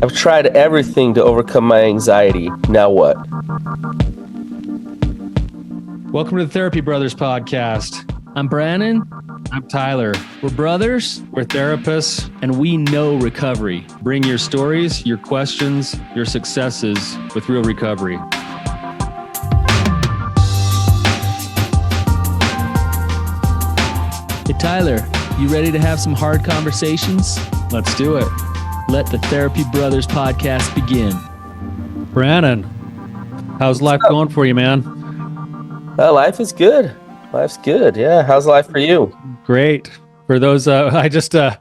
I've tried everything to overcome my anxiety. Now what? Welcome to the Therapy Brothers podcast. I'm Brannon. I'm Tyler. We're brothers, we're therapists, and we know recovery. Bring your stories, your questions, your successes with real recovery. Hey, Tyler, you ready to have some hard conversations? Let's do it. Let the Therapy Brothers podcast begin. Brannon, how's life going for you, man? Life is good. Life's good. Yeah. How's life for you? Great. For those, for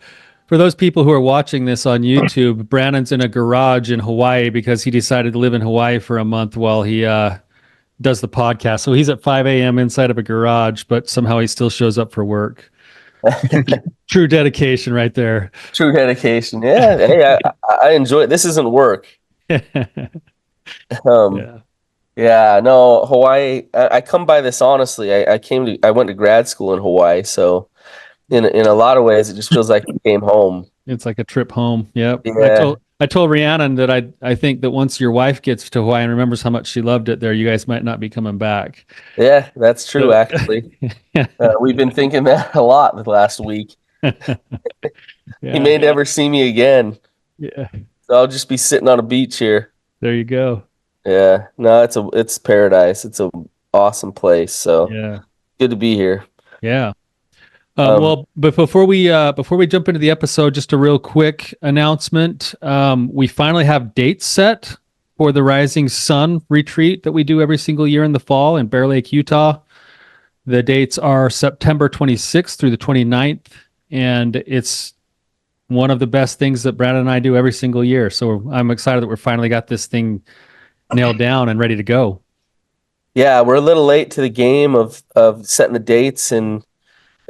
those people who are watching this on YouTube, Brannon's in a garage in Hawaii because he decided to live in Hawaii for a month while he does the podcast. So he's at 5 a.m. inside of a garage, but somehow he still shows up for work. True dedication right there. True dedication. Yeah. Hey, I enjoy it. This isn't work. Yeah. Yeah, no, Hawaii. I come by this honestly. I went to grad school in Hawaii, so in a lot of ways, it just feels like I came home. It's like a trip home. Yep. Yeah. I told Rhiannon that I think that once your wife gets to Hawaii and remembers how much she loved it there, you guys might not be coming back. Yeah, that's true. Actually, we've been thinking that a lot the last week. He may never see me again. Yeah. So I'll just be sitting on a beach here. There you go. Yeah, no, it's paradise. It's an awesome place. So Yeah, good to be here. yeah. Well, but before we jump into the episode, just a real quick announcement. We finally have dates set for the Rising Sun retreat that we do every single year in the fall in Bear Lake, Utah. The dates are September 26th through the 29th, and it's one of the best things that Brannon and I do every single year. So I'm excited that we're finally got this thing nailed down and ready to go. Yeah, we're a little late to the game of setting the dates and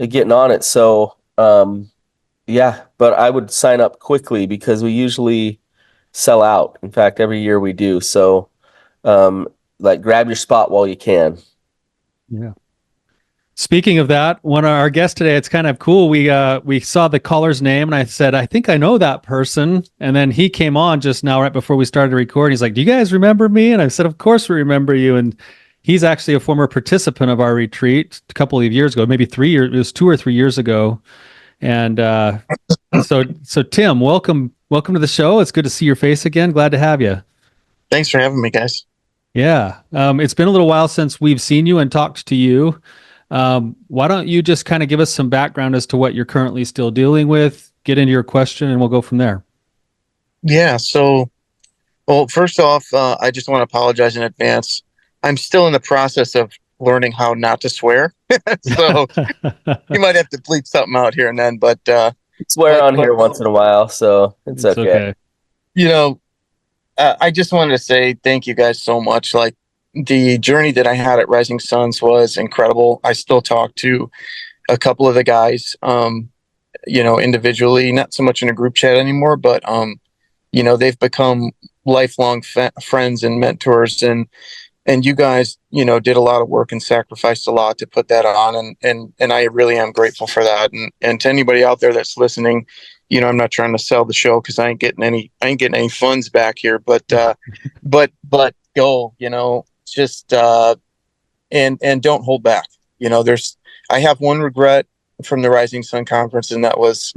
getting on it. So, yeah, but I would sign up quickly because we usually sell out. In fact, every year we do. So, grab your spot while you can. Yeah. Speaking of that, one of our guests today, it's kind of cool. We saw the caller's name and I said, I think I know that person. And then he came on just now, right before we started recording. He's like, do you guys remember me? And I said, of course we remember you. And he's actually a former participant of our retreat a couple of years ago, maybe 3 years, it was 2 or 3 years ago. And so Tim, welcome to the show. It's good to see your face again. Glad to have you. Thanks for having me, guys. Yeah. It's been a little while since we've seen you and talked to you. Why don't you just kind of give us some background as to what you're currently still dealing with, get into your question, and we'll go from there. Yeah. So, well, first off, I just want to apologize in advance. I'm still in the process of learning how not to swear. So you might have to bleep something out here and then, but swear on here once in a while. So it's okay. You know, I just wanted to say thank you guys so much. Like, the journey that I had at Rising Suns was incredible. I still talk to a couple of the guys, individually, not so much in a group chat anymore, but, they've become lifelong friends and mentors. And you guys, did a lot of work and sacrificed a lot to put that on. And I really am grateful for that. And to anybody out there that's listening, I'm not trying to sell the show because I ain't getting any funds back here, but go, just and don't hold back. I have one regret from the Rising Sun conference, and that was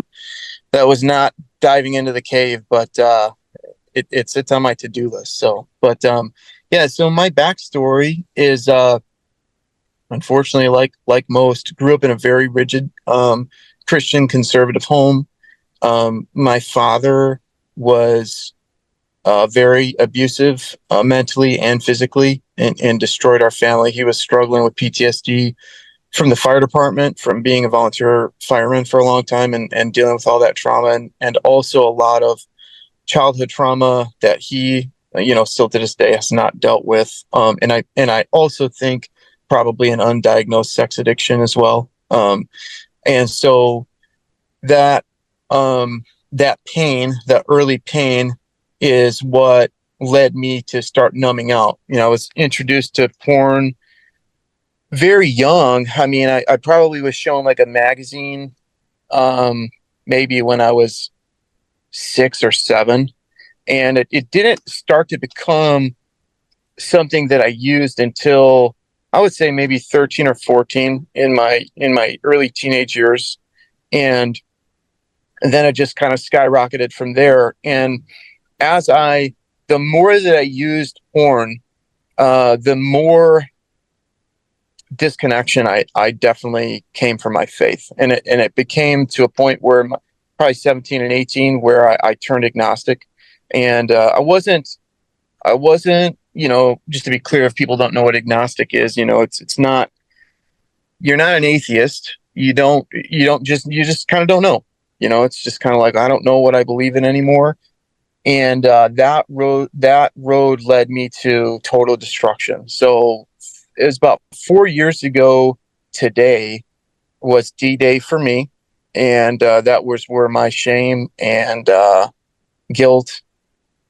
not diving into the cave, but it's on my to-do list. So, but so my backstory is unfortunately, like most, grew up in a very rigid Christian conservative home. My father was very abusive mentally and physically, and destroyed our family. He was struggling with PTSD from the fire department, from being a volunteer fireman for a long time, and dealing with all that trauma, and also a lot of childhood trauma that he, still to this day has not dealt with. And I also think probably an undiagnosed sex addiction as well. And so that pain, that early pain, is what led me to start numbing out. I was introduced to porn very young. I mean, I probably was shown like a magazine maybe when I was 6 or 7. And it didn't start to become something that I used until I would say maybe 13 or 14 in my early teenage years. And then it just kind of skyrocketed from there. And the more that I used porn, the more disconnection I definitely came from my faith. And it became to a point where probably 17 and 18, where I turned agnostic. And I wasn't, just to be clear, if people don't know what agnostic is, it's not, you're not an atheist. You just kind of don't know. It's just kind of like, I don't know what I believe in anymore. And that road led me to total destruction. So it was about 4 years ago today was D-Day for me. And that was where my shame and guilt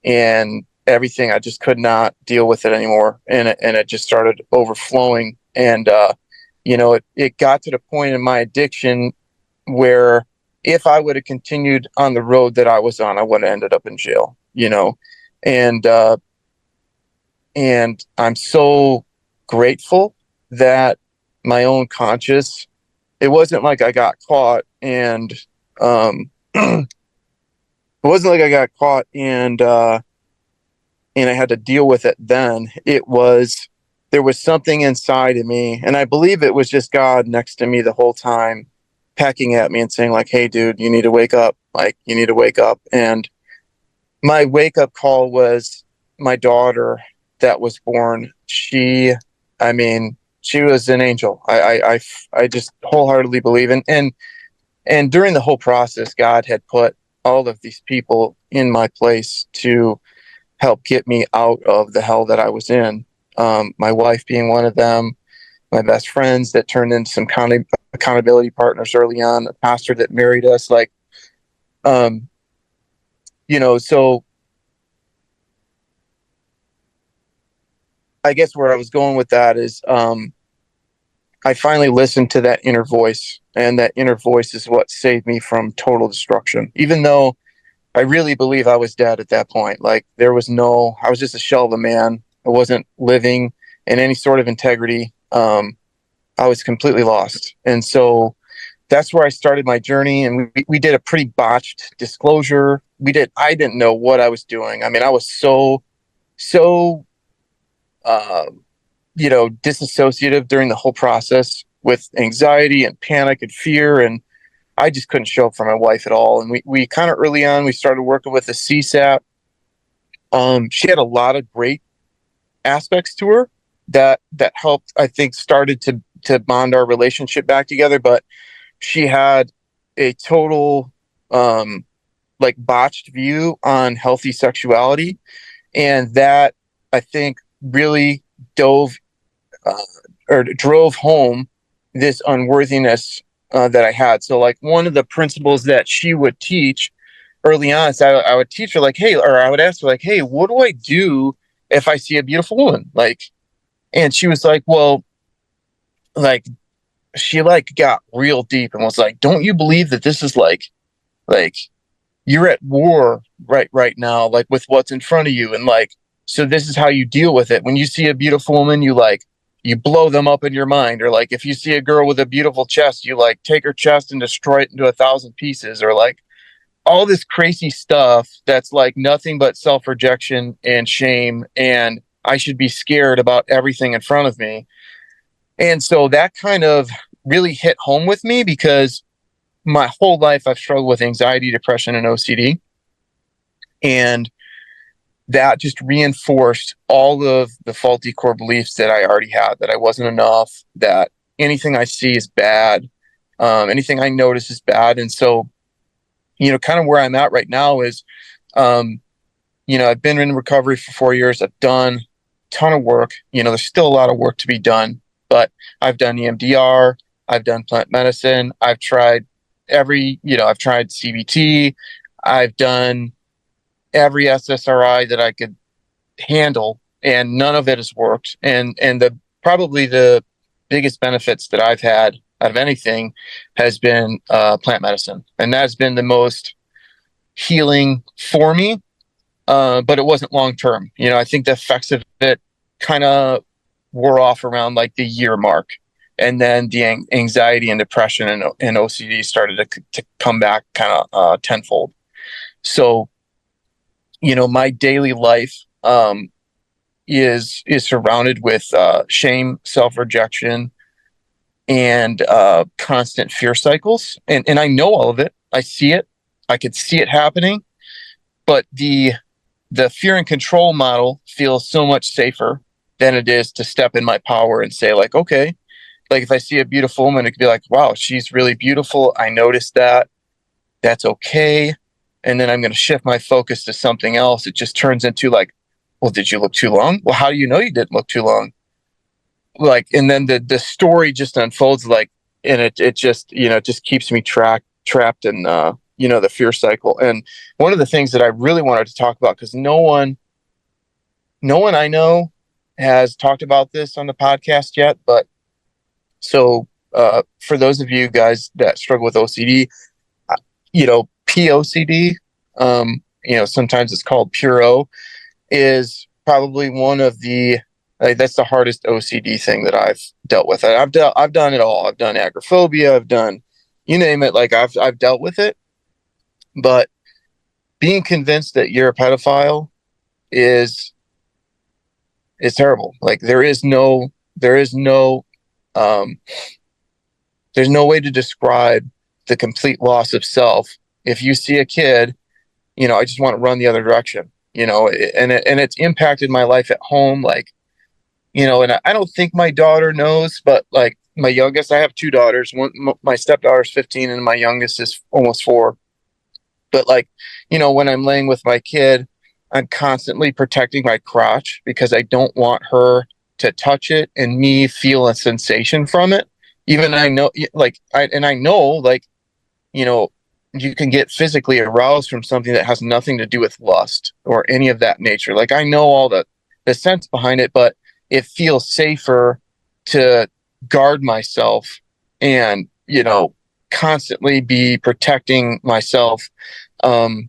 and everything, I just could not deal with it anymore. And it just started overflowing. And, it got to the point in my addiction where if I would have continued on the road that I was on, I would have ended up in jail, and I'm so grateful that my own conscience, it wasn't like I got caught and, it wasn't like I got caught and I had to deal with it then. There was something inside of me, and I believe it was just God next to me the whole time, pecking at me and saying like, hey dude, you need to wake up. Like, you need to wake up. And my wake up call was my daughter that was born. She was an angel. I just wholeheartedly believe in, and during the whole process, God had put all of these people in my place to help get me out of the hell that I was in. My wife being one of them, my best friends that turned into some accountability partners early on, a pastor that married us, so I guess where I was going with that is, I finally listened to that inner voice, and that inner voice is what saved me from total destruction. Even though I really believe I was dead at that point. Like, I was just a shell of a man. I wasn't living in any sort of integrity. I was completely lost. And so that's where I started my journey. And we did a pretty botched disclosure. I didn't know what I was doing. I mean, I was so disassociative during the whole process, with anxiety and panic and fear. And I just couldn't show up for my wife at all. And we kind of early on, we started working with a CSAT. She had a lot of great aspects to her that helped, I think, started to bond our relationship back together. But she had a total botched view on healthy sexuality, and that, I think, really drove home this unworthiness that I had. So like, one of the principles that she would teach early on is I would teach her like, hey, or I would ask her like, hey, what do I do if I see a beautiful woman? Like, and she was like, well, like, she got real deep and was like, don't you believe that this is like you're at war right now, like, with what's in front of you, and like, so this is how you deal with it. When you see a beautiful woman, you blow them up in your mind. Or like, if you see a girl with a beautiful chest, you like take her chest and destroy it into 1,000 pieces, or like all this crazy stuff that's like nothing but self-rejection and shame, and I should be scared about everything in front of me. And so that kind of really hit home with me, because my whole life I've struggled with anxiety, depression, and OCD. And that just reinforced all of the faulty core beliefs that I already had, that I wasn't enough, that anything I see is bad, anything I notice is bad. And so, kind of where I'm at right now is, I've been in recovery for 4 years. I've done a ton of work. There's still a lot of work to be done, but I've done emdr, I've done plant medicine, I've tried I've tried CBT, I've done every ssri that I could handle, and none of it has worked. And probably the biggest benefits that I've had out of anything has been plant medicine, and that's been the most healing for me. but it wasn't long term. I think the effects of it kind of wore off around like the year mark. And then the anxiety and depression and OCD started to come back kind of tenfold. So, my daily life is surrounded with shame, self-rejection, and constant fear cycles. And I know all of it. I see it. I could see it happening. But the fear and control model feels so much safer than it is to step in my power and say, like, okay, like if I see a beautiful woman, it could be like, wow, she's really beautiful. I noticed that. That's okay. And then I'm going to shift my focus to something else. It just turns into like, well, did you look too long? Well, how do you know you didn't look too long? Like, and then the story just unfolds, like, and it just, just keeps me trapped in, the fear cycle. And one of the things that I really wanted to talk about, because no one I know has talked about this on the podcast yet, but so for those of you guys that struggle with OCD, POCD, sometimes it's called pure O, is probably one of the that's the hardest OCD thing that I've dealt with. I've done it all. I've done agoraphobia. I've done, you name it. Like I've dealt with it, but being convinced that you're a pedophile is terrible. Like um, there's no way to describe the complete loss of self. If you see a kid, I just want to run the other direction, and it's impacted my life at home. Like, and I don't think my daughter knows, but like my youngest, I have two daughters. My stepdaughter's 15 and my youngest is almost 4. But like, when I'm laying with my kid, I'm constantly protecting my crotch because I don't want her to touch it and me feel a sensation from it. Even I know, like, I know, like, you can get physically aroused from something that has nothing to do with lust or any of that nature. Like, I know all the sense behind it, but it feels safer to guard myself and, constantly be protecting myself than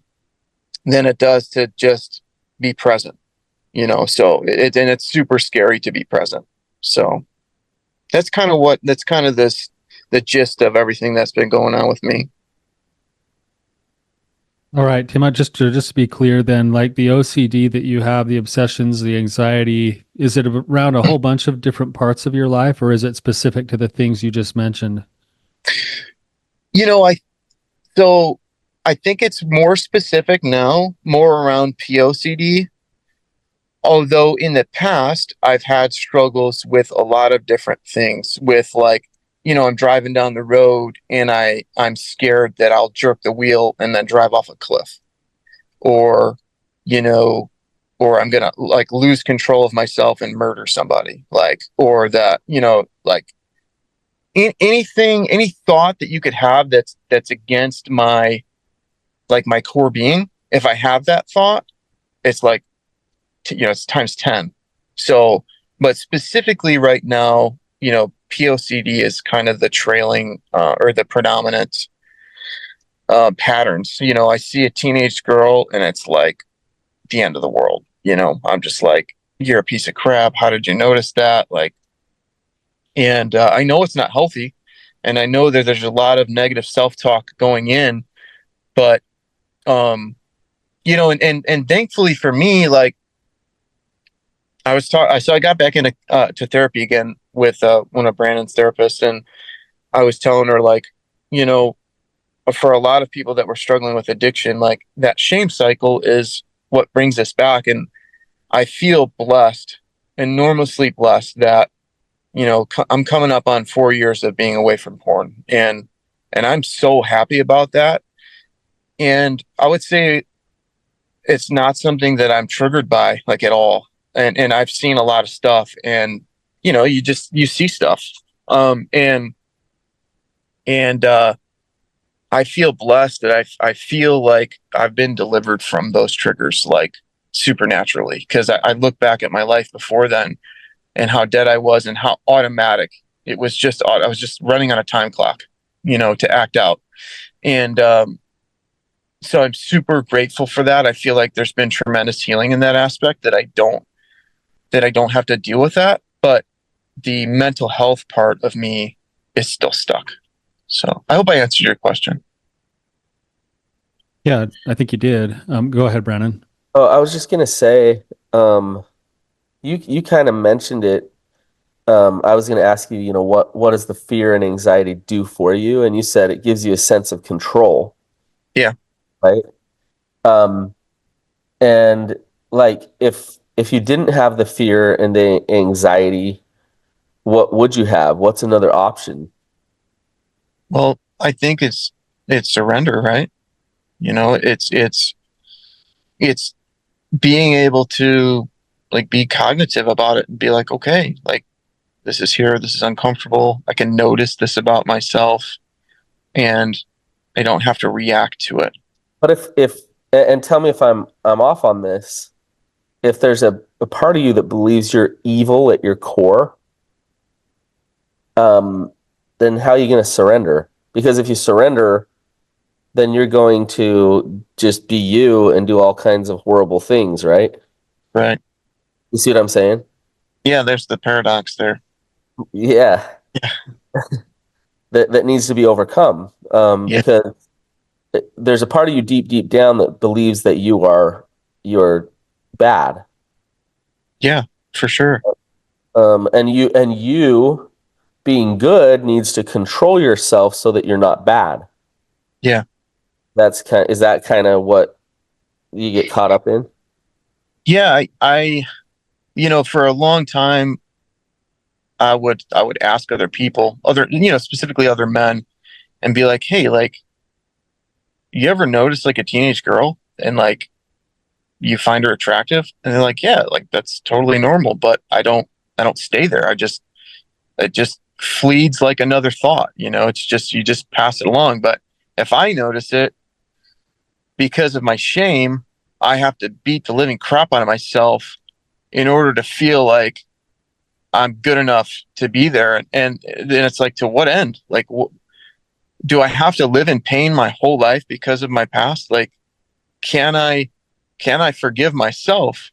it does to just be present, so and it's super scary to be present. So that's kind of the gist of everything that's been going on with me. All right, Tim, just to be clear then, like the OCD that you have, the obsessions, the anxiety, is it around a whole bunch of different parts of your life, or is it specific to the things you just mentioned? I think it's more specific now, more around POCD. Although in the past, I've had struggles with a lot of different things with like, I'm driving down the road and I'm scared that I'll jerk the wheel and then drive off a cliff, or, or I'm going to like lose control of myself and murder somebody, like, or that, like any thought that you could have that's against my core being. If I have that thought, it's like, it's times 10. So, but specifically right now, POCD is kind of the trailing or the predominant patterns. I see a teenage girl and it's like the end of the world. I'm just like, you're a piece of crap. How did you notice that? Like, and I know it's not healthy, and I know that there's a lot of negative self-talk going in, but and thankfully for me, like, so I got back into to therapy again with one of Brannon's therapists, and I was telling her, like, for a lot of people that were struggling with addiction, like that shame cycle is what brings us back. And I feel blessed, enormously blessed that, I'm coming up on 4 years of being away from porn, and I'm so happy about that. And I would say it's not something that I'm triggered by, like, at all. And I've seen a lot of stuff, and you see stuff, and I feel blessed that I feel like I've been delivered from those triggers, like, supernaturally, because I look back at my life before then and how dead I was and how automatic it was. I was just running on a time clock, to act out. And so I'm super grateful for that. I feel like there's been tremendous healing in that aspect, that I don't have to deal with that. But the mental health part of me is still stuck. So I hope I answered your question. Yeah, I think you did. Go ahead, Brannon. Oh, I was just gonna say, you kind of mentioned it. I was gonna ask you, what does the fear and anxiety do for you? And you said it gives you a sense of control, Yeah. right? Um, and like if you didn't have the fear and the anxiety, what would you have? What's another option? Well, I think it's surrender, right? It's being able to like be cognitive about it and be like, okay, like this is here, this is uncomfortable. I can notice this about myself, and I don't have to react to it. But if and tell me if I'm off on this, if there's a part of you that believes you're evil at your core, um, then how are you going to surrender? Because if you surrender, then you're going to just be you and do all kinds of horrible things, right? Right. You see what I'm saying? Yeah, there's the paradox there. Yeah, Yeah. that needs to be overcome. Yeah. Because there's a part of you deep down that believes that you're bad. Yeah, for sure. And you being good needs to control yourself so that you're not bad. Yeah. Is that kind of what you get caught up in? Yeah, I for a long time I would ask other people, specifically other men, and be like, hey, like, you ever notice like a teenage girl and like you find her attractive? And they're like, yeah, like that's totally normal, but I don't stay there. It just flees like another thought, it's just, you just pass it along. But if I notice it, because of my shame, I have to beat the living crap out of myself in order to feel like I'm good enough to be there. And then it's like, to what end? Like, do I have to live in pain my whole life because of my past? Like, can I forgive myself?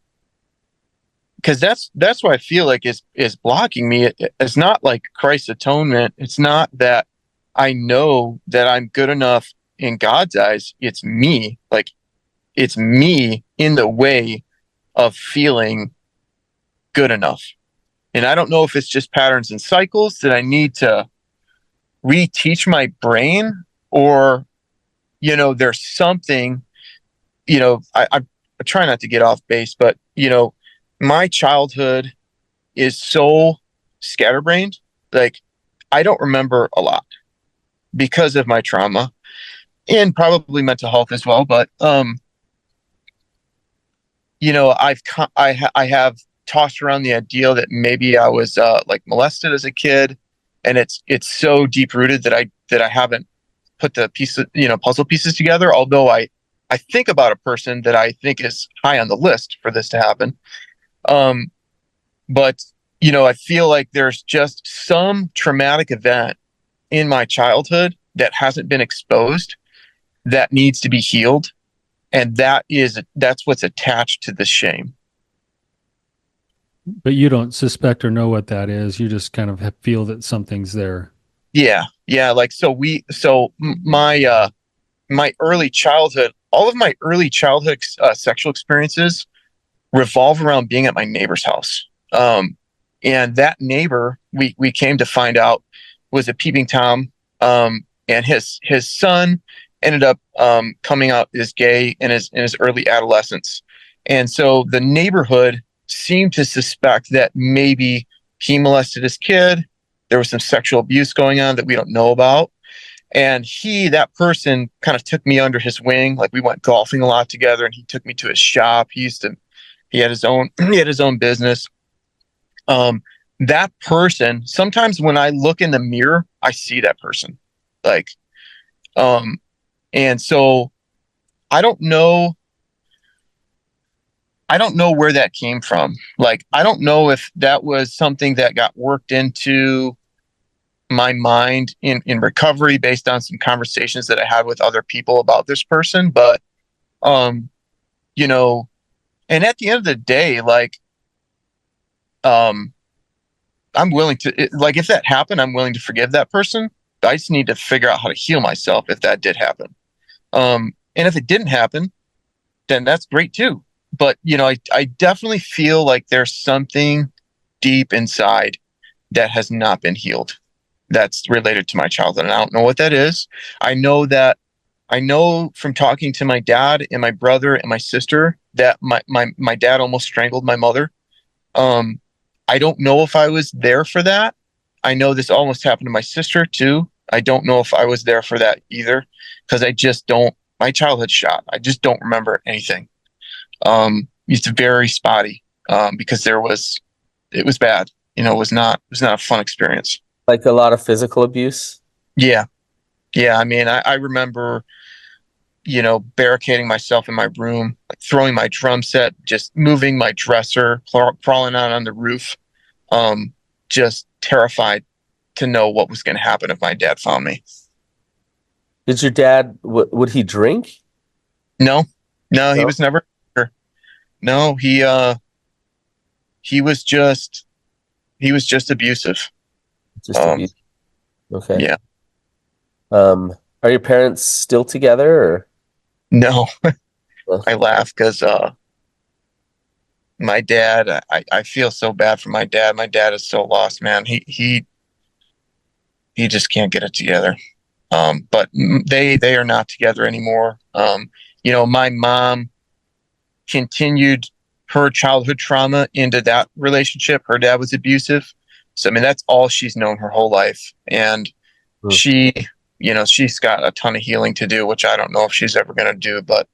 Because that's what I feel like is blocking me. It's not like Christ's atonement. It's not that I know that I'm good enough in God's eyes. It's me. Like, it's me in the way of feeling good enough. And I don't know if it's just patterns and cycles that I need to reteach my brain, or there's something. I try not to get off base, but my childhood is so scatterbrained. Like, I don't remember a lot because of my trauma, and probably mental health as well. But I have tossed around the idea that maybe I was like molested as a kid, and it's so deep rooted that I haven't put the puzzle pieces together. Although I think about a person that I think is high on the list for this to happen. Um, but I feel like there's just some traumatic event in my childhood that hasn't been exposed, that needs to be healed, and that's what's attached to the shame. But you don't suspect or know what that is. You just kind of feel that something's there. Yeah, yeah. Like, my early childhood, all of my early childhood sexual experiences revolve around being at my neighbor's house. And that neighbor, we came to find out, was a peeping tom, and his son ended up coming out as gay in his early adolescence. And so the neighborhood seemed to suspect that maybe he molested his kid. There was some sexual abuse going on that we don't know about. And that person kind of took me under his wing. Like, we went golfing a lot together, and he took me to his shop. He had his own, he had his own business. Um, that person, sometimes when I look in the mirror, I see that person. Like, um, and so I don't know, where that came from. Like, I don't know if that was something that got worked into my mind in recovery based on some conversations that I had with other people about this person. But, you know, and at the end of the day, like, I'm willing to, like, if that happened, I'm willing to forgive that person. I just need to figure out how to heal myself if that did happen. And if it didn't happen, then that's great too. But, you know, I definitely feel like there's something deep inside that has not been healed that's related to my childhood. And I don't know what that is. I know that I know from talking to my dad and my brother and my sister that my dad almost strangled my mother. Um, I don't know if I was there for that. I know this almost happened to my sister too. I don't know if I was there for that either because I just don't. My childhood shot. I just don't remember anything. It's very spotty because it was bad. You know, it was not a fun experience. Like a lot of physical abuse. Yeah, yeah. I mean, I remember, you know, barricading myself in my room, like throwing my drum set, just moving my dresser, crawling out on the roof, just terrified to know what was going to happen if my dad found me. Did your dad, would he drink? No, no, he No? was never. No, he was just abusive. Just abuse. Okay. Yeah, Are your parents still together or? no, Well, I laugh because my dad. I feel so bad for my dad. My dad is so lost, man. He just can't get it together. But they are not together anymore. You know, my mom continued her childhood trauma into that relationship. Her dad was abusive. So, I mean, that's all she's known her whole life. And Hmm. she, you know, she's got a ton of healing to do, which I don't know if she's ever going to do. But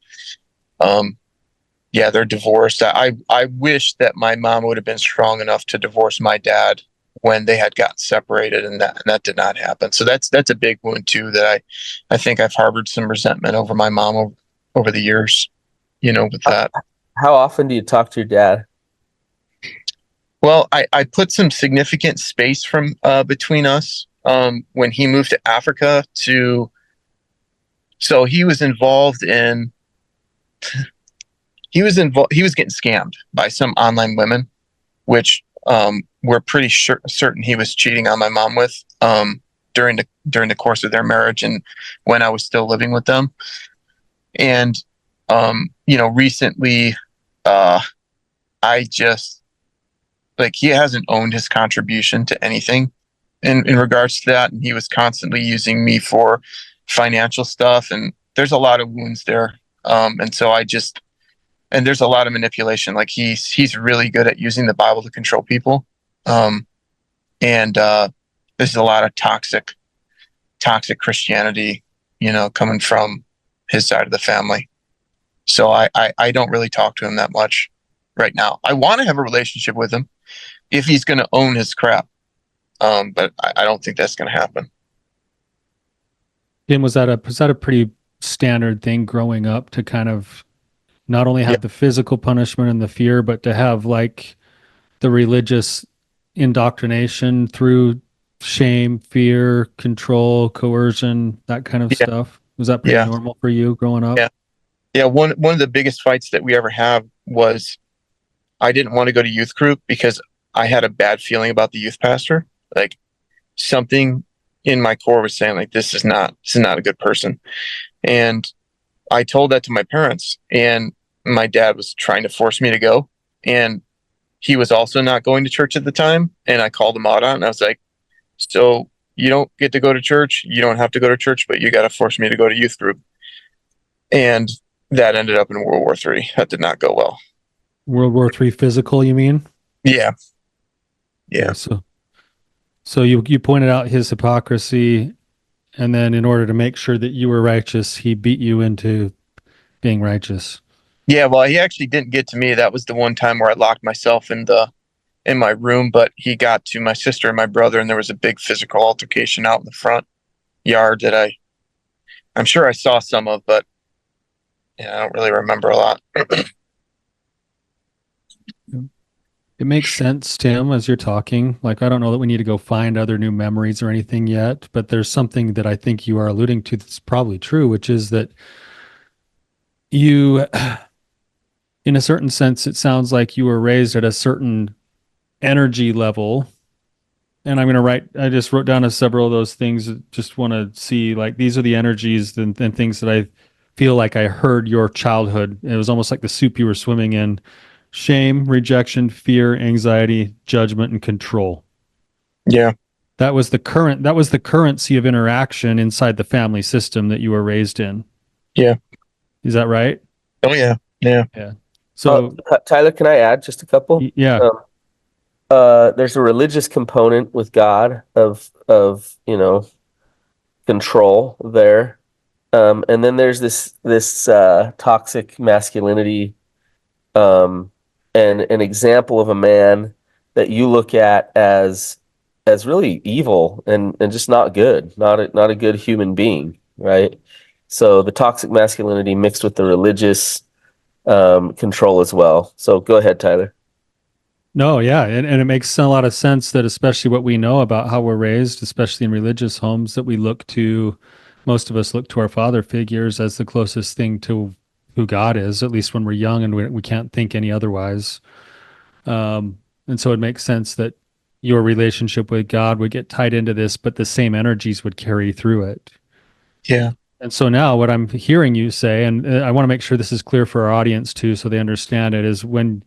yeah, they're divorced. I wish that my mom would have been strong enough to divorce my dad when they had gotten separated, and that did not happen. So that's a big wound too that I think I've harbored some resentment over my mom over the years, you know, with that. How often do you talk to your dad? Well, I put some significant space from between us when he moved to Africa to. So he was involved in. He was involved. He was getting scammed by some online women, which we're pretty certain he was cheating on my mom with during the course of their marriage and when I was still living with them. And you know, recently, I just like he hasn't owned his contribution to anything in regards to that, and he was constantly using me for financial stuff, and there's a lot of wounds there. And so I just and there's a lot of manipulation. Like he's really good at using the Bible to control people. Um, and there's a lot of toxic Christianity, you know, coming from his side of the family. So I don't really talk to him that much right now. I want to have a relationship with him if he's going to own his crap. But I don't think that's going to happen. Tim, was that a pretty standard thing growing up to kind of not only Yeah, have the physical punishment and the fear, but to have like the religious indoctrination through shame, fear, control, coercion, that kind of yeah, stuff? Was that pretty yeah, normal for you growing up? yeah, yeah. One of the biggest fights that we ever had was I didn't want to go to youth group because I had a bad feeling about the youth pastor. Like something in my core was saying like this is not a good person. And I told that to my parents, and my dad was trying to force me to go. And he was also not going to church at the time. And I called him out on it. And I was like, so you don't get to go to church. You don't have to go to church, but you got to force me to go to youth group. And that ended up in World War III. That did not go well. World War III physical, you mean? Yeah. Yeah. Okay, so you pointed out his hypocrisy, and then in order to make sure that you were righteous, he beat you into being righteous. Yeah. Well, he actually didn't get to me. That was the one time where I locked myself in my room, but he got to my sister and my brother, and there was a big physical altercation out in the front yard that I'm sure I saw some of, but yeah, I don't really remember a lot. It makes sense, Tim, as you're talking. Like, I don't know that we need to go find other new memories or anything yet, but there's something that I think you are alluding to that's probably true, which is that you, in a certain sense, it sounds like you were raised at a certain energy level. And I just wrote down several of those things. Just want to see, like, these are the energies and things that I feel like I heard your childhood. It was almost like the soup you were swimming in: shame, rejection, fear, anxiety, judgment, and control. Yeah. That was the currency of interaction inside the family system that you were raised in. Yeah. Is that right? Oh yeah. Yeah. Yeah. So, Tyler, can I add just a couple? yeah. There's a religious component with God of control there, and then there's this toxic masculinity, and an example of a man that you look at as really evil and just not good, not a good human being, right? So the toxic masculinity mixed with the religious control as well. So go ahead, Tyler. No, yeah. And it makes a lot of sense that, especially what we know about how we're raised, especially in religious homes, that most of us look to our father figures as the closest thing to who God is, at least when we're young and we can't think any otherwise. And so it makes sense that your relationship with God would get tied into this, but the same energies would carry through it. Yeah. And so now what I'm hearing you say, and I want to make sure this is clear for our audience too, so they understand it, is when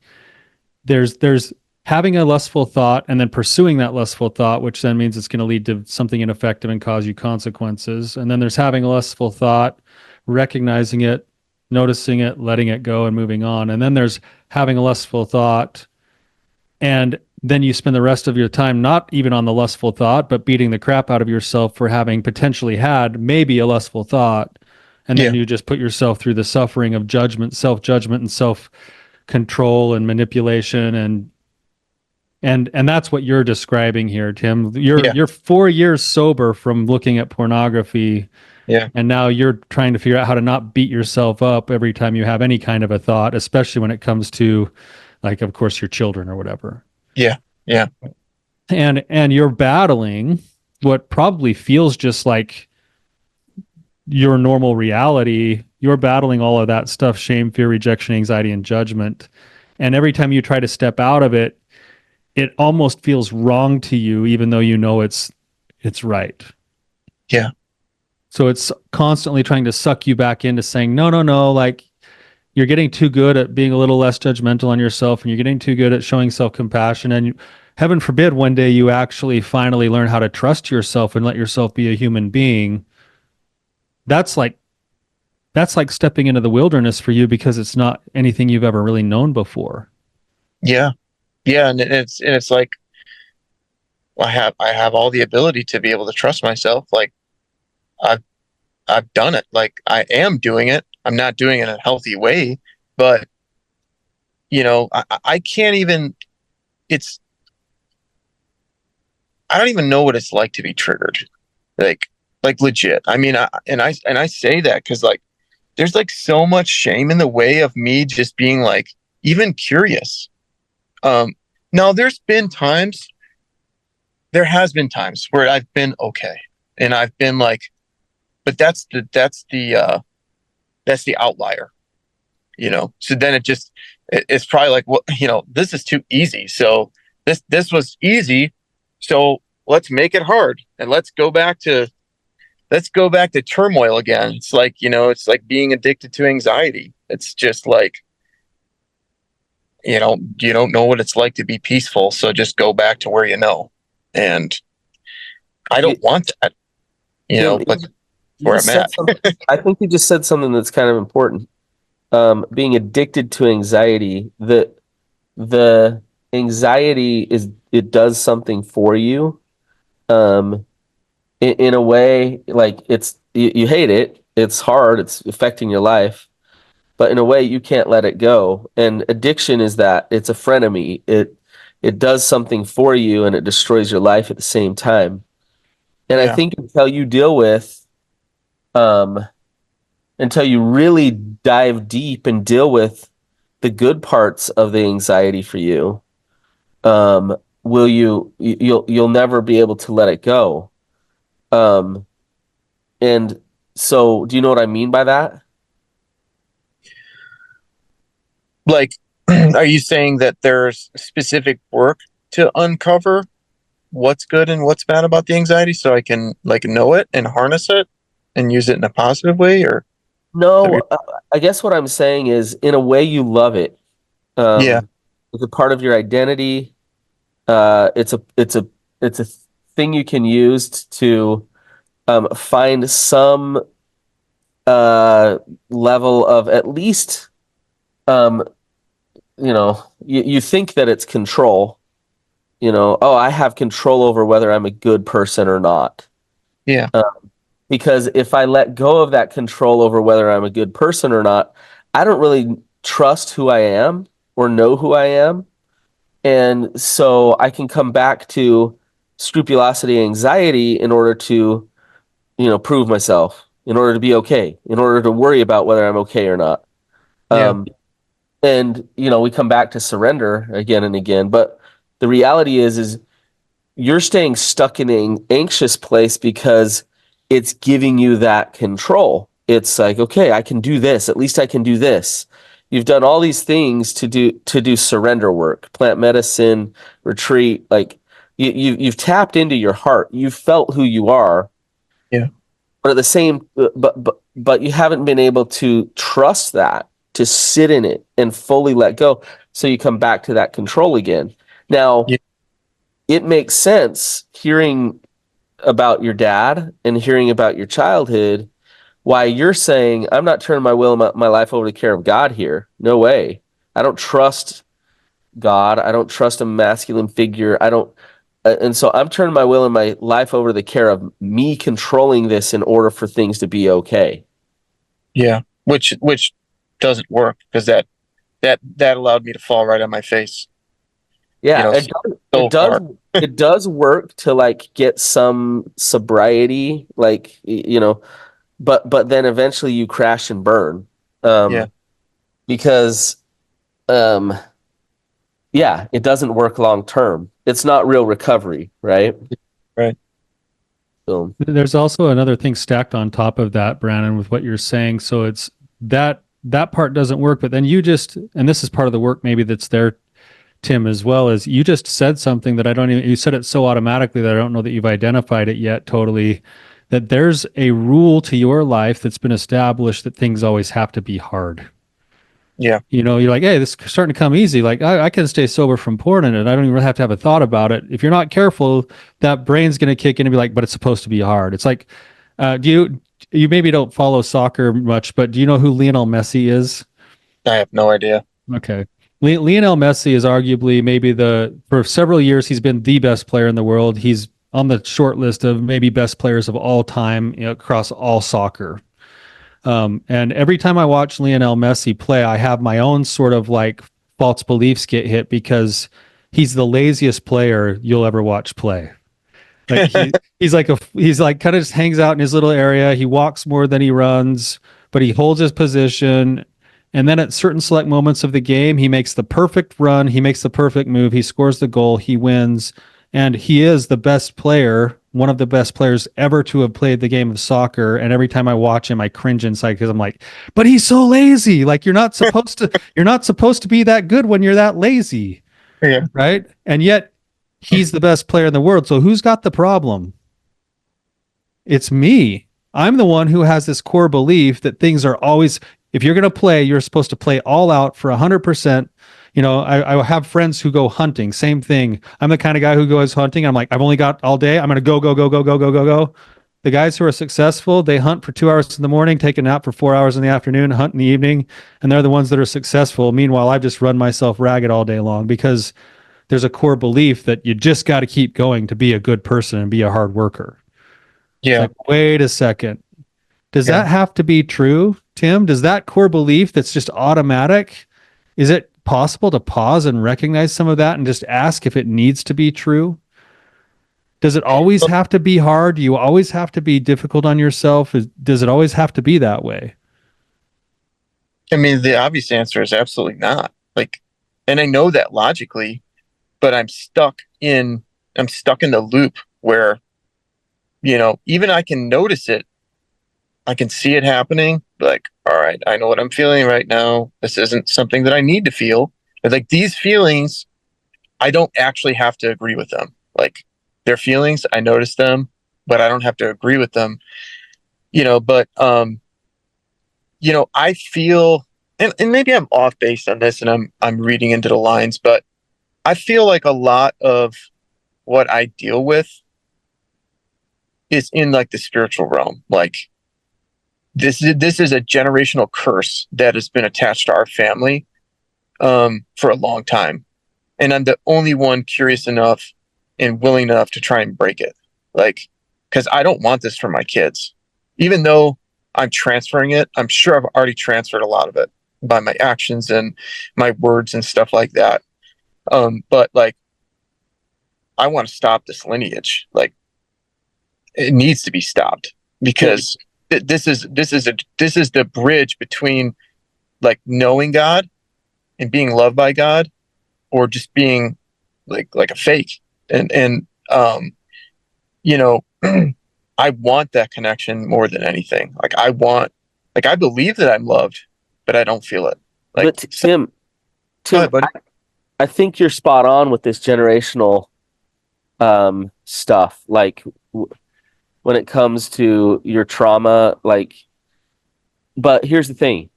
there's having a lustful thought and then pursuing that lustful thought, which then means it's going to lead to something ineffective and cause you consequences. And then there's having a lustful thought, recognizing it, noticing it, letting it go, and moving on. And then there's having a lustful thought, and then you spend the rest of your time not even on the lustful thought, but beating the crap out of yourself for having potentially had maybe a lustful thought. And then you just put yourself through the suffering of judgment, self-judgment, and self-control and manipulation, and that's what you're describing here, Tim. You're 4 years sober from looking at pornography. Yeah. And now you're trying to figure out how to not beat yourself up every time you have any kind of a thought, especially when it comes to, like, of course, your children or whatever. Yeah. Yeah. And you're battling what probably feels just like your normal reality. You're battling all of that stuff: shame, fear, rejection, anxiety, and judgment. And every time you try to step out of it, it almost feels wrong to you, even though you know it's right. Yeah. So it's constantly trying to suck you back into saying, no, like, you're getting too good at being a little less judgmental on yourself, and you're getting too good at showing self-compassion. And heaven forbid one day you actually finally learn how to trust yourself and let yourself be a human being. That's like stepping into the wilderness for you, because it's not anything you've ever really known before. Yeah. Yeah. And it's like, I have all the ability to be able to trust myself. Like, I've done it. Like, I am doing it. I'm not doing it in a healthy way, but I can't even, I don't even know what it's like to be triggered. Like legit. I mean, I say that because, like, there's like so much shame in the way of me just being like even curious. Now there has been times where I've been okay, and I've been like, but that's the outlier, So then it's probably like, well, this is too easy. So this was easy, so let's make it hard, and let's go back to turmoil again. It's like, it's like being addicted to anxiety. It's just like, you don't know what it's like to be peaceful, so just go back to where you know. And I don't want that, but where I'm at. I think you just said something that's kind of important. Being addicted to anxiety, the anxiety it does something for you. In a way, like, you hate it. It's hard. It's affecting your life, but in a way you can't let it go. And addiction is that. It's a frenemy. It does something for you and it destroys your life at the same time. And I think until you really dive deep and deal with the good parts of the anxiety for you, will you'll never be able to let it go. Um, and so do you know what I mean by that? Like, are you saying that there's specific work to uncover what's good and what's bad about the anxiety so I can like know it and harness it and use it in a positive way? Or No, I guess what I'm saying is in a way you love it. yeah, It's a part of your identity. It's a thing you can use to find some level of at least um, you think that it's control. Oh, I have control over whether I'm a good person or not. yeah, Because if I let go of that control over whether I'm a good person or not, I don't really trust who I am or know who I am. And so I can come back to scrupulosity, anxiety in order to, prove myself, in order to be okay, in order to worry about whether I'm okay or not. yeah, And we come back to surrender again and again. But the reality is you're staying stuck in an anxious place because it's giving you that control. It's like, okay, I can do this. At least I can do this. You've done all these things to do surrender work, plant medicine, retreat. Like you've tapped into your heart. You've felt who you are, yeah, but at the same, but you haven't been able to trust that, to sit in it and fully let go. So you come back to that control again. Now, yeah, it makes sense hearing about your dad and hearing about your childhood, why you're saying, I'm not turning my will and my life over to the care of God here. No way. I don't trust God. I don't trust a masculine figure. I don't. And so I'm turning my will and my life over to the care of me controlling this in order for things to be okay. yeah. Which doesn't work because that allowed me to fall right on my face. You Yeah, know, it so, does, so far. it does work to like get some sobriety, like but then eventually you crash and burn. Yeah, Because um yeah, it doesn't work long term. It's not real recovery, right? right. So There's also another thing stacked on top of that, Brannon, with what you're saying. So it's that part doesn't work, but then you just, and this is part of the work maybe that's there, Tim, as well, as you just said something that I don't even, you said it so automatically that I don't know that you've identified it yet totally, that there's a rule to your life that's been established that things always have to be hard. Yeah, You're like, hey, this is starting to come easy. Like, I can stay sober from porn in it. I don't even really have to have a thought about it. If you're not careful, that brain's going to kick in and be like, but it's supposed to be hard. It's like, you maybe don't follow soccer much, but do you know who Lionel Messi is? I have no idea. Okay. Lionel Messi is arguably maybe for several years, he's been the best player in the world. He's on the short list of maybe best players of all time, across all soccer. And every time I watch Lionel Messi play, I have my own sort of like false beliefs get hit because he's the laziest player you'll ever watch play. Like he's like kind of just hangs out in his little area. He walks more than he runs, but he holds his position. And then at certain select moments of the game, he makes the perfect run, he makes the perfect move, he scores the goal, he wins, and he is the best player, one of the best players ever to have played the game of soccer. And every time I watch him, I cringe inside because I'm like, but he's so lazy. Like you're not supposed to be that good when you're that lazy, Yeah, right? And yet he's the best player in the world. So who's got the problem? It's me. I'm the one who has this core belief that things are always, if you're going to play, you're supposed to play all out for 100%. I have friends who go hunting, same thing. I'm the kind of guy who goes hunting. I'm like, I've only got all day. I'm going to go, go, go, go, go, go, go, go. The guys who are successful, they hunt for 2 hours in the morning, take a nap for 4 hours in the afternoon, hunt in the evening, and they're the ones that are successful. Meanwhile, I've just run myself ragged all day long because there's a core belief that you just got to keep going to be a good person and be a hard worker. It's yeah. like, wait a second. Does Yeah. that have to be true, Tim? Does that core belief that's just automatic, is it possible to pause and recognize some of that and just ask if it needs to be true? Does it always have to be hard? Do you always have to be difficult on yourself? Does it always have to be that way? I mean, the obvious answer is absolutely not. Like, and I know that logically, but I'm stuck in the loop where, even I can notice it. I can see it happening. Like, all right, I know what I'm feeling right now. This isn't something that I need to feel. But like these feelings, I don't actually have to agree with them. Like their feelings, I notice them, but I don't have to agree with them. But I feel, and maybe I'm off based on this, and I'm reading into the lines, but I feel like a lot of what I deal with is in like the spiritual realm. Like this is a generational curse that has been attached to our family for a long time, and I'm the only one curious enough and willing enough to try and break it. Like, because I don't want this for my kids, even though I'm transferring it. I'm sure I've already transferred a lot of it by my actions and my words and stuff like that. But like, I want to stop this lineage. Like, it needs to be stopped because this is the bridge between like knowing God and being loved by God, or just being like a fake. And I want that connection more than anything. Like I believe that I'm loved, but I don't feel it. Like, But Tim, go ahead, buddy. I think you're spot on with this generational stuff. Like when it comes to your trauma, but here's the thing.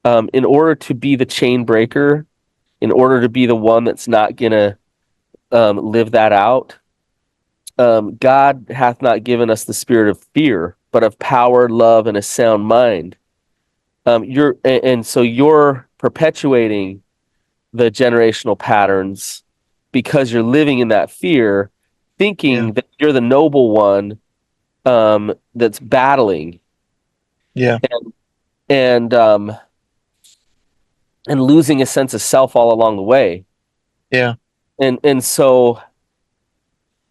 In order to be the chain breaker, in order to be the one that's not gonna live that out, God hath not given us the spirit of fear, but of power, love, and a sound mind. So you're perpetuating the generational patterns because you're living in that fear, thinking that you're the noble one that's battling. Yeah. And losing a sense of self all along the way. Yeah. And so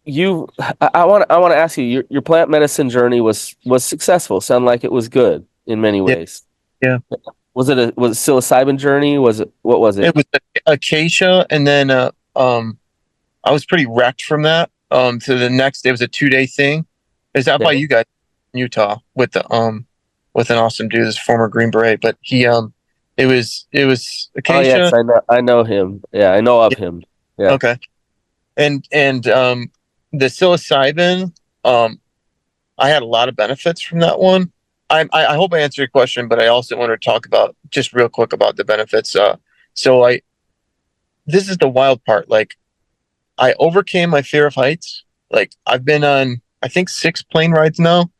I want to ask you, your plant medicine journey was successful. Sound like it was good in many ways. Yeah. Was it a psilocybin journey? What was it? It was acacia, and then I was pretty wrecked from that. So the next day was a 2-day thing. It's out by you guys in Utah with an awesome dude, this former Green Beret, but he it was acacia. Oh yes, I know him. Yeah, I know of him. Yeah. Okay. And the psilocybin, I had a lot of benefits from that one. I hope I answered your question, but I also want to talk about just real quick about the benefits. This is the wild part. Like, I overcame my fear of heights. Like, I've been on, I think, 6 plane rides now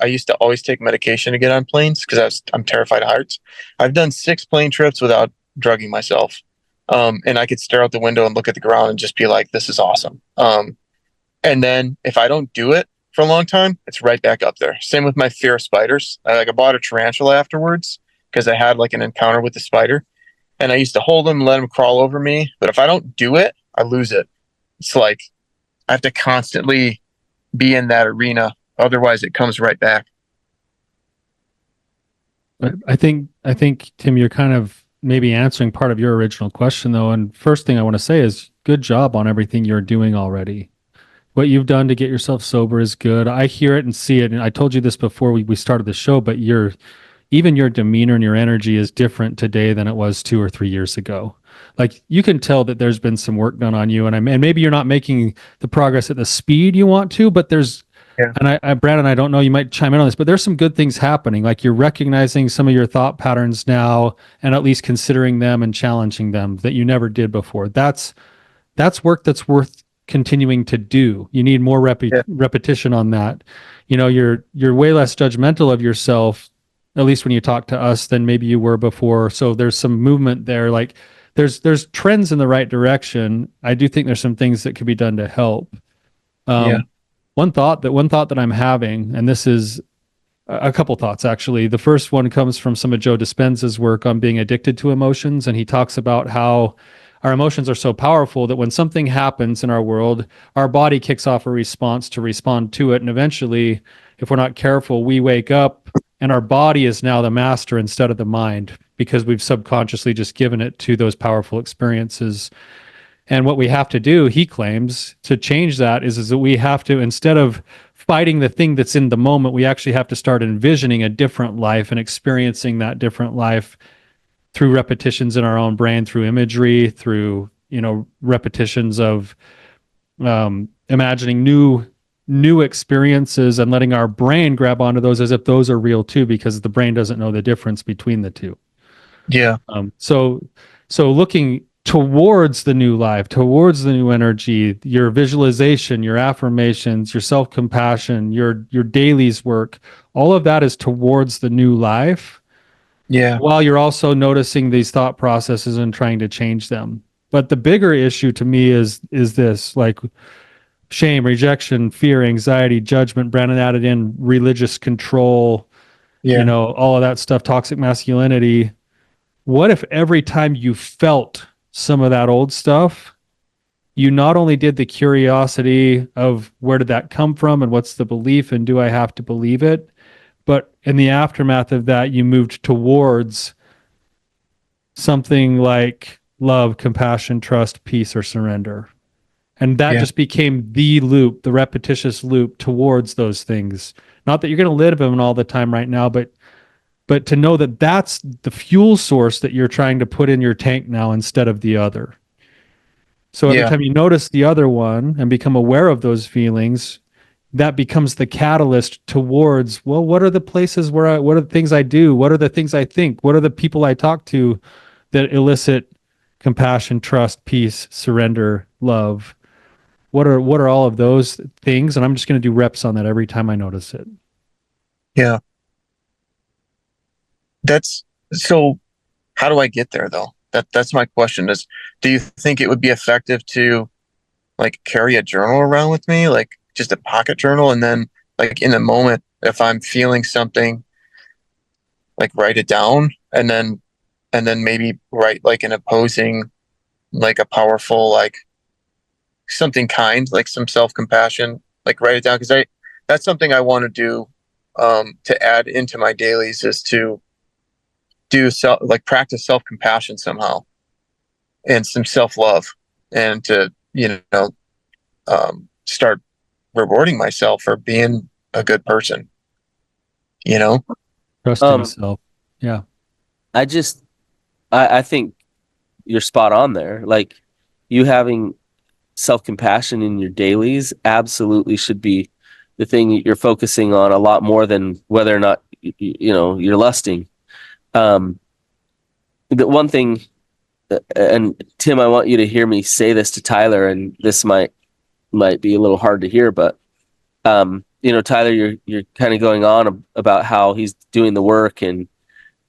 I used to always take medication to get on planes because I'm terrified of heights. I've done 6 plane trips without drugging myself. And I could stare out the window and look at the ground and just be like, this is awesome. And then if I don't do it for a long time, it's right back up there. Same with my fear of spiders. I bought a tarantula afterwards because I had like an encounter with the spider, and I used to hold him and let him crawl over me. But if I don't do it, I lose it. It's like I have to constantly be in that arena. Otherwise it comes right back. I think Tim, you're kind of maybe answering part of your original question though. And first thing I want to say is good job on everything you're doing already. What you've done to get yourself sober is good. I hear it and see it. And I told you this before we started the show, but even your demeanor and your energy is different today than it was 2 or 3 years ago. Like you can tell that there's been some work done on you, and maybe you're not making the progress at the speed you want to, but there's, and Brannon, I don't know, you might chime in on this, but there's some good things happening. Like you're recognizing some of your thought patterns now, and at least considering them and challenging them that you never did before. That's work that's worth continuing to do. You need more repetition on that. You're way less judgmental of yourself, at least when you talk to us, than maybe you were before. So there's some movement there. Like there's trends in the right direction. I do think there's some things that could be done to help. One thought that I'm having, and this is a couple thoughts actually. The first one comes from some of Joe Dispenza's work on being addicted to emotions, and he talks about how our emotions are so powerful that when something happens in our world, our body kicks off a response to respond to it, and eventually, if we're not careful, we wake up and our body is now the master instead of the mind because we've subconsciously just given it to those powerful experiences. And what we have to do, he claims, to change that is that we have to, instead of fighting the thing that's in the moment, we actually have to start envisioning a different life and experiencing that different life through repetitions in our own brain, through imagery, through, repetitions of imagining new experiences and letting our brain grab onto those as if those are real too, because the brain doesn't know the difference between the two. Yeah. So looking towards the new life, towards the new energy, your visualization, your affirmations, your self-compassion, your daily's work, all of that is towards the new life. Yeah. While you're also noticing these thought processes and trying to change them. But the bigger issue to me is this, like shame, rejection, fear, anxiety, judgment. Brannon added in religious control, Yeah. all of that stuff, toxic masculinity. What if every time you felt some of that old stuff, you not only did the curiosity of where did that come from and what's the belief and do I have to believe it, but in the aftermath of that, you moved towards something like love, compassion, trust, peace, or surrender. And that just became the loop, the repetitious loop towards those things. Not that you're going to live them all the time right now, but to know that that's the fuel source that you're trying to put in your tank now instead of the other. So every time you notice the other one and become aware of those feelings, that becomes the catalyst towards, well, what are the places where what are the things I do? What are the things I think? What are the people I talk to that elicit compassion, trust, peace, surrender, love? What are all of those things? And I'm just going to do reps on that every time I notice it. Yeah. So how do I get there though? That's my question is, do you think it would be effective to like carry a journal around with me, like just a pocket journal, and then like in the moment, if I'm feeling something, like write it down and then maybe write like an opposing, like a powerful, like something kind, like some self-compassion, like write it down. Cause that's something I want to do, to add into my dailies is to practice self-compassion somehow and some self-love and to, start rewarding myself for being a good person, Trusting yourself. Yeah. I think you're spot on there. Like you having self-compassion in your dailies absolutely should be the thing that you're focusing on a lot more than whether or not you're lusting. The one thing, and Tim, I want you to hear me say this to Tyler, and this might be a little hard to hear, but Tyler, you're kind of going on about how he's doing the work, and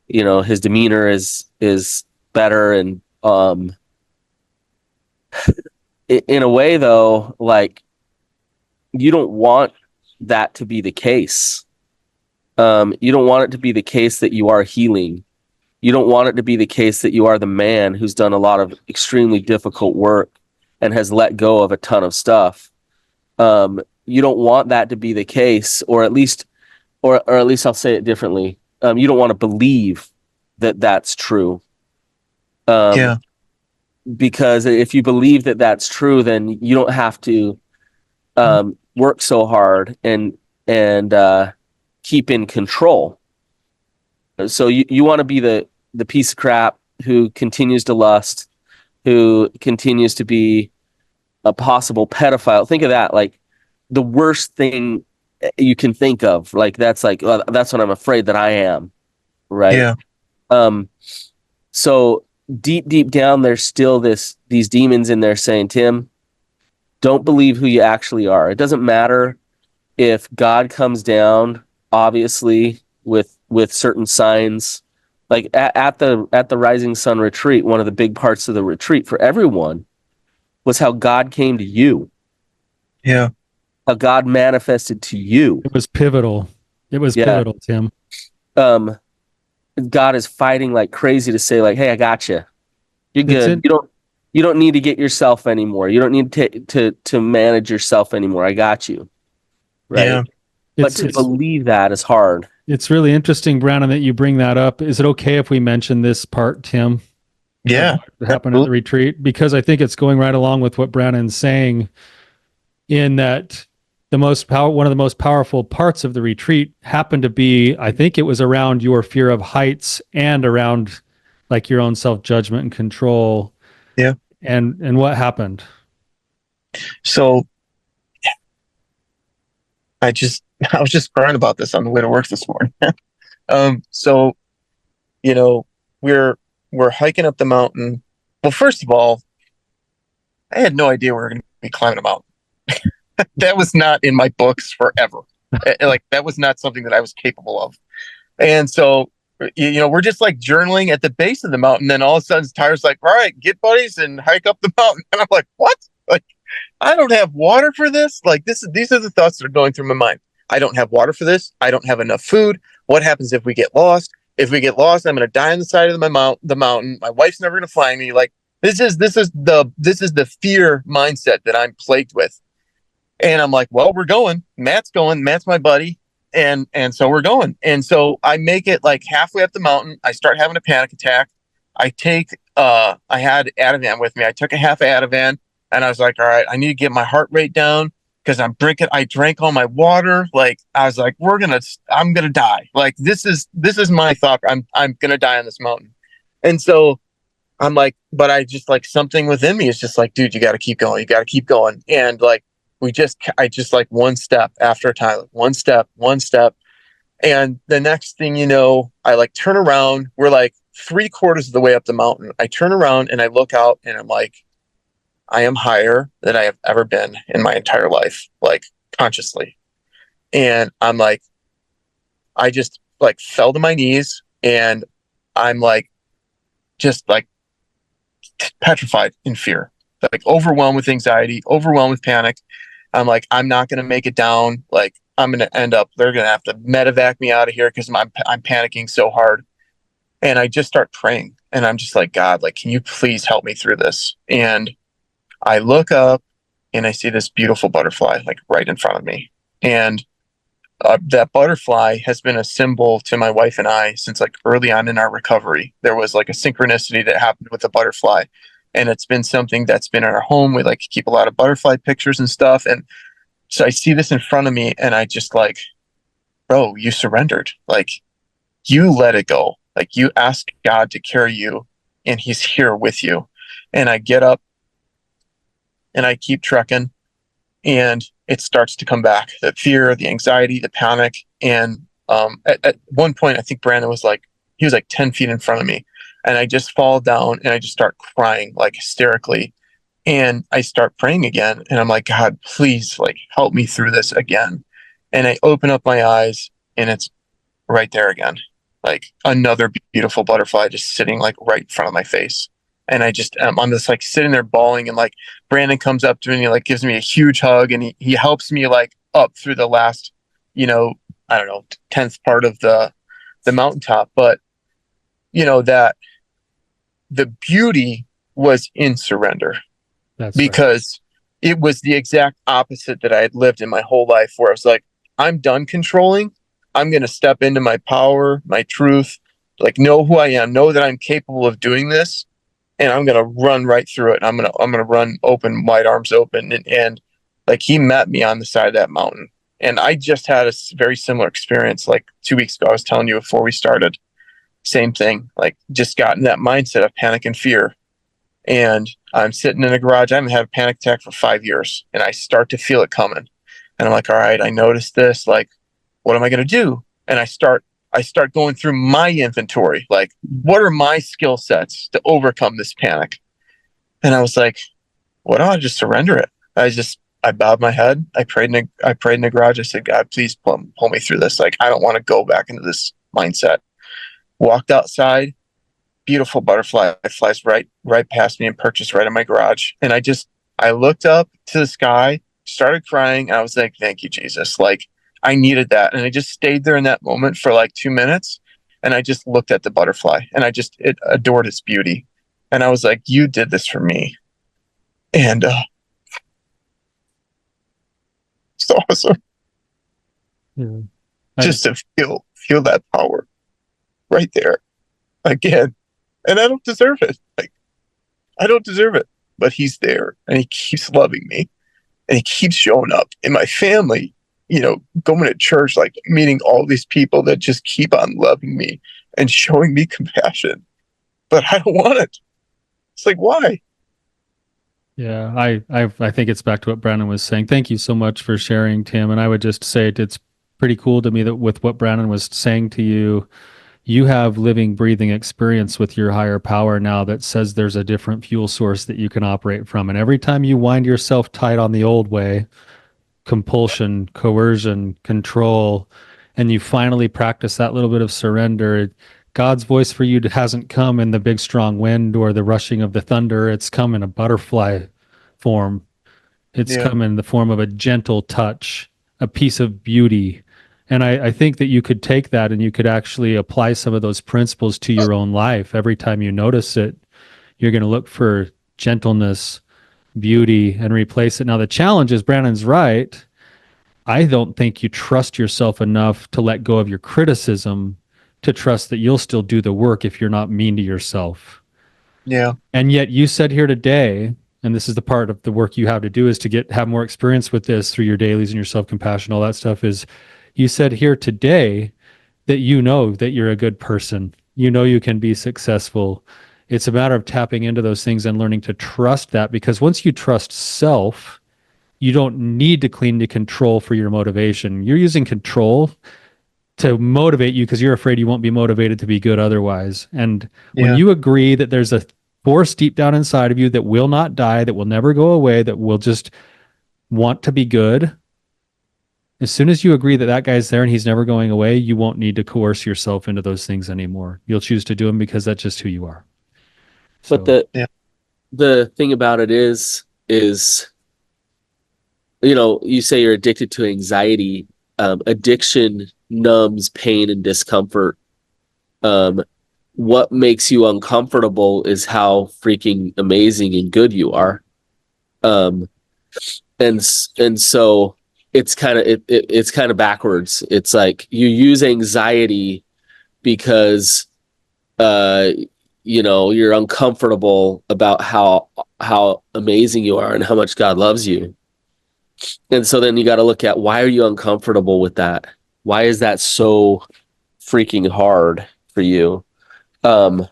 his demeanor is better, and in a way though, like you don't want that to be the case. You don't want it to be the case that you are healing. You don't want it to be the case that you are the man who's done a lot of extremely difficult work and has let go of a ton of stuff. You don't want that to be the case, or at least I'll say it differently. You don't want to believe that that's true. Because if you believe that that's true, then you don't have to work so hard and keep in control. So you want to be the piece of crap who continues to lust, who continues to be a possible pedophile. Think of that, like the worst thing you can think of. Like that's what I'm afraid that I am. Right. Yeah. So deep down, there's still these demons in there saying, Tim, don't believe who you actually are. It doesn't matter if God comes down, obviously, with certain signs. Like at the Rising Sun retreat, one of the big parts of the retreat for everyone was how God came to you. Yeah. How God manifested to you. It was pivotal. Pivotal, Tim. God is fighting like crazy to say, like, hey, I got you. You're good. You don't need to get yourself anymore. You don't need to manage yourself anymore. I got you. Right. Yeah. But to believe that is hard. It's really interesting, Brannon, that you bring that up. Is it okay if we mention this part, Tim? Yeah. what happened at the retreat, because I think it's going right along with what Brannon's saying, in that one of the most powerful parts of the retreat happened to be, I think it was around your fear of heights and around like your own self-judgment and control. Yeah. And what happened? So I was just crying about this on the way to work this morning. So, you know, we're hiking up the mountain. Well, first of all, I had no idea we were going to be climbing a mountain. That was not in my books forever. Like, that was not something that I was capable of. And so, we're just like journaling at the base of the mountain. Then all of a sudden, Tyler's like, all right, get buddies and hike up the mountain. And I'm like, what? Like, I don't have water for this. Like, these are the thoughts that are going through my mind. I don't have water for this. I don't have enough food. What happens if we get lost? If we get lost, I'm going to die on the side of the mountain. My wife's never going to find me. Like, this is the fear mindset that I'm plagued with. And I'm like, well, we're going. Matt's going. Matt's my buddy. And so we're going. And so I make it like halfway up the mountain. I start having a panic attack. I had Ativan with me. I took a half Ativan and I was like, all right, I need to get my heart rate down because I drank all my water. Like, I was like, I'm going to die. Like, this is my thought. I'm going to die on this mountain. And so I'm like, but I just like something within me is just like, dude, you got to keep going. You got to keep going. And like, I just like one step after a time, like one step. And the next thing you know, I like turn around. We're like 3/4 of the way up the mountain. I turn around and I look out and I'm like, I am higher than I have ever been in my entire life, like consciously. And I'm like, I just like fell to my knees and I'm like, just like petrified in fear, like overwhelmed with anxiety, overwhelmed with panic. I'm like, I'm not going to make it down. Like, I'm going to end up, they're going to have to medevac me out of here because I'm panicking so hard. And I just start praying. And I'm just like, God, like, can you please help me through this? And I look up and I see this beautiful butterfly, like right in front of me. And that butterfly has been a symbol to my wife and I since like early on in our recovery. There was like a synchronicity that happened with the butterfly. And it's been something that's been in our home. We like to keep a lot of butterfly pictures and stuff. And so I see this in front of me and I just like, bro, you surrendered. Like, you let it go. Like, you ask God to carry you and he's here with you. And I get up and I keep trekking and it starts to come back. The fear, the anxiety, the panic. And at one point, I think Brannon he was like 10 feet in front of me. And I just fall down and I just start crying like hysterically. And I start praying again. And I'm like, God, please, like, help me through this again. And I open up my eyes and it's right there again. Like another beautiful butterfly just sitting like right in front of my face. And I'm just like sitting there bawling and like Brandon comes up to me and he like gives me a huge hug and he helps me like up through the last, I don't know, 10th part of the mountaintop. But that the beauty was in surrender. That's because it was the exact opposite that I had lived in my whole life, where I was like, I'm done controlling. I'm going to step into my power, my truth, like know who I am, know that I'm capable of doing this. And I'm going to run right through it. I'm going to run open, wide arms open. And like, he met me on the side of that mountain. And I just had a very similar experience like 2 weeks ago. I was telling you before we started, same thing, like just got in that mindset of panic and fear. And I'm sitting in a garage. I haven't had a panic attack for 5 years. And I start to feel it coming. And I'm like, all right, I noticed this. Like, what am I going to do? And I start going through my inventory. Like, what are my skill sets to overcome this panic? And I was like, why don't I just surrender it? I bowed my head. I prayed in the garage. I said, God, please pull me through this. Like, I don't want to go back into this mindset. Walked outside. Beautiful butterfly flies right past me and perches right in my garage. And I looked up to the sky, started crying. And I was like, thank you, Jesus. Like, I needed that. And I just stayed there in that moment for like 2 minutes. And I just looked at the butterfly and it adored its beauty. And I was like, you did this for me. And it's awesome. Yeah. Just to feel that power right there again. And I don't deserve it. Like, I don't deserve it. But he's there and he keeps loving me and he keeps showing up. And my family, going to church, like meeting all these people that just keep on loving me and showing me compassion. But I don't want it. It's like, why? Yeah, I think it's back to what Brannon was saying. Thank you so much for sharing, Tim. And I would just say it's pretty cool to me that with what Brannon was saying to you, you have living, breathing experience with your higher power now that says there's a different fuel source that you can operate from. And every time you wind yourself tight on the old way, compulsion, coercion, control, and you finally practice that little bit of surrender, God's voice for you hasn't come in the big strong wind or the rushing of the thunder. It's come in a butterfly form. It's come in the form of a gentle touch, a piece of beauty. And I think that you could take that and you could actually apply some of those principles to your own life. Every time you notice it, you're going to look for gentleness, beauty, and replace it. Now, the challenge is Brannon's right. I don't think you trust yourself enough to let go of your criticism to trust that you'll still do the work if you're not mean to yourself. Yeah. And yet you said here today, and this is the part of the work you have to do is to have more experience with this through your dailies and your self-compassion, all that stuff, is you said here today that you know that you're a good person. You know you can be successful. It's a matter of tapping into those things and learning to trust that, because once you trust self, you don't need to cling to control for your motivation. You're using control to motivate you because you're afraid you won't be motivated to be good otherwise. And when you agree that there's a force deep down inside of you that will not die, that will never go away, that will just want to be good, as soon as you agree that that guy's there and he's never going away, you won't need to coerce yourself into those things anymore. You'll choose to do them because that's just who you are. But the thing about it is, you say you're addicted to anxiety. Addiction numbs pain and discomfort. What makes you uncomfortable is how freaking amazing and good you are. And so it's kind of backwards. It's like you use anxiety because you're uncomfortable about how amazing you are and how much God loves you. And so then you got to look at, why are you uncomfortable with that? Why is that so freaking hard for you? And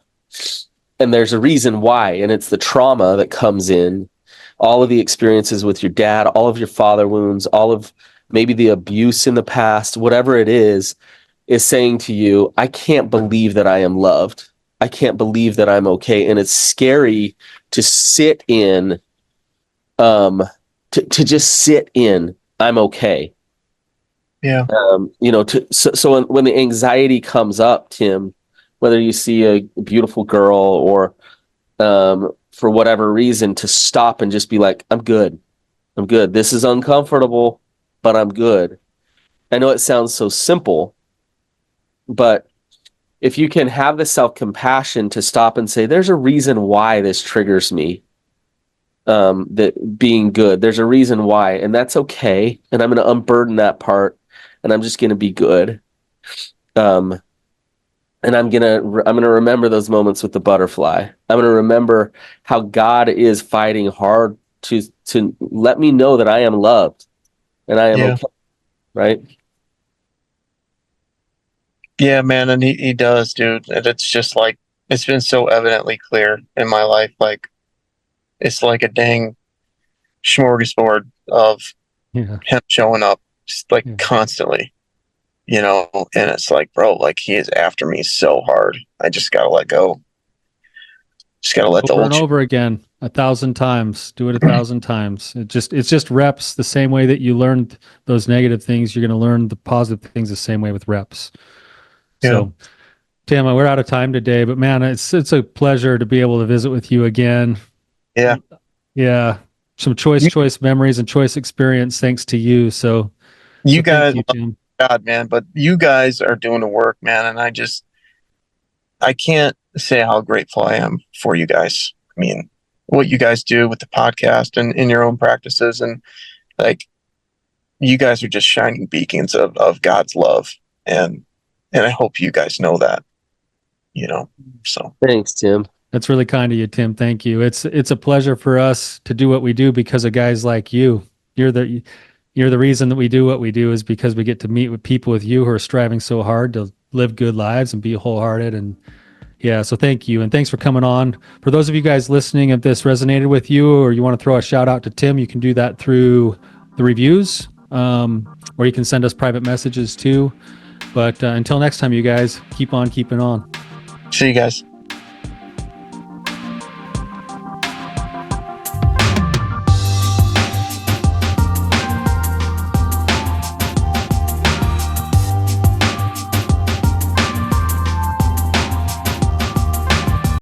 there's a reason why, and it's the trauma that comes in, all of the experiences with your dad, all of your father wounds, all of maybe the abuse in the past, whatever it is saying to you, I can't believe that I am loved. I can't believe that I'm okay. And it's scary to sit in, to just sit in, I'm okay. Yeah. So when the anxiety comes up, Tim, whether you see a beautiful girl or for whatever reason, to stop and just be like, I'm good. This is uncomfortable, but I'm good. I know it sounds so simple, but if you can have the self-compassion to stop and say, there's a reason why this triggers me, that being good, there's a reason why, and that's okay. And I'm going to unburden that part, and I'm just going to be good. And I'm going to remember those moments with the butterfly. I'm going to remember how God is fighting hard to let me know that I am loved and I am okay. Right? Yeah, man, and he does, dude. And it's just like, it's been so evidently clear in my life. Like, it's like a dang smorgasbord of him showing up just like constantly, and it's like, bro, like he is after me so hard. I just gotta let go. Just gotta let over and over again, 1,000 times. Do it 1,000 times. It's just reps. The same way that you learned those negative things, you're going to learn the positive things the same way with reps. So, Tim, we're out of time today, but man, it's a pleasure to be able to visit with you again. Yeah. Some choice memories and choice experience thanks to you. So you guys, thank you, Tim. God, man, but you guys are doing the work, man, and I can't say how grateful I am for you guys. I mean, what you guys do with the podcast and in your own practices, and like, you guys are just shining beacons of God's love, and I hope you guys know that. you know. So Thanks, Tim. That's really kind of you, Tim. Thank you. It's a pleasure for us to do what we do because of guys like you. You're the reason that we do what we do is because we get to meet with people with you who are striving so hard to live good lives and be wholehearted. And yeah, so thank you. And thanks for coming on. For those of you guys listening, if this resonated with you or you want to throw a shout out to Tim, you can do that through the reviews, or you can send us private messages too. But until next time, you guys, keep on keeping on. see you guys.